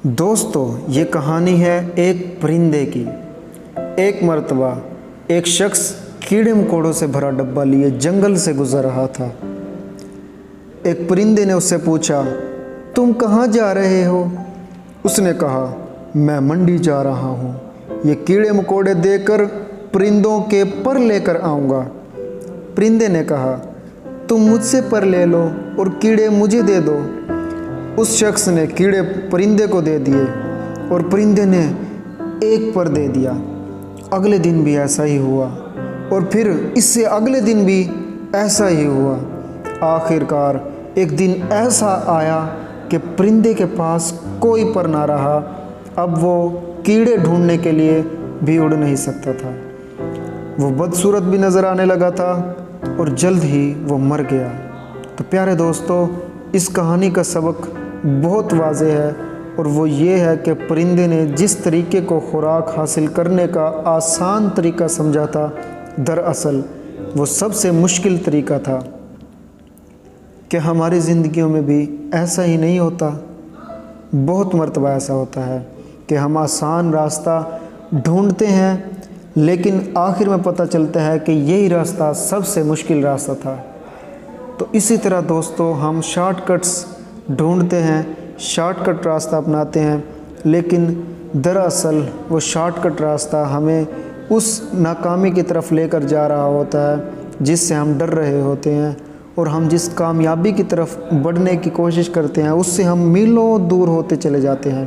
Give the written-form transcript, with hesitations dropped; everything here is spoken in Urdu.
دوستو یہ کہانی ہے ایک پرندے کی۔ ایک مرتبہ ایک شخص کیڑے مکوڑوں سے بھرا ڈبہ لیے جنگل سے گزر رہا تھا۔ ایک پرندے نے اس سے پوچھا، تم کہاں جا رہے ہو؟ اس نے کہا، میں منڈی جا رہا ہوں، یہ کیڑے مکوڑے دے کر پرندوں کے پر لے کر آؤں گا۔ پرندے نے کہا، تم مجھ سے پر لے لو اور کیڑے مجھے دے دو۔ اس شخص نے کیڑے پرندے کو دے دیے اور پرندے نے ایک پر دے دیا۔ اگلے دن بھی ایسا ہی ہوا اور پھر اس سے اگلے دن بھی ایسا ہی ہوا۔ آخر کار ایک دن ایسا آیا کہ پرندے کے پاس کوئی پر نہ رہا، اب وہ کیڑے ڈھونڈنے کے لیے بھی اڑ نہیں سکتا تھا۔ وہ بدصورت بھی نظر آنے لگا تھا اور جلد ہی وہ مر گیا۔ تو پیارے دوستو، اس کہانی کا سبق بہت واضح ہے اور وہ یہ ہے کہ پرندے نے جس طریقے کو خوراک حاصل کرنے کا آسان طریقہ سمجھا تھا، دراصل وہ سب سے مشکل طریقہ تھا۔ کہ ہماری زندگیوں میں بھی ایسا ہی نہیں ہوتا؟ بہت مرتبہ ایسا ہوتا ہے کہ ہم آسان راستہ ڈھونڈتے ہیں لیکن آخر میں پتہ چلتا ہے کہ یہی راستہ سب سے مشکل راستہ تھا۔ تو اسی طرح دوستو، ہم شارٹ کٹس ڈھونڈتے ہیں، شارٹ کٹ راستہ اپناتے ہیں، لیکن دراصل وہ شارٹ کٹ راستہ ہمیں اس ناکامی کی طرف لے کر جا رہا ہوتا ہے جس سے ہم ڈر رہے ہوتے ہیں، اور ہم جس کامیابی کی طرف بڑھنے کی کوشش کرتے ہیں اس سے ہم میلوں دور ہوتے چلے جاتے ہیں۔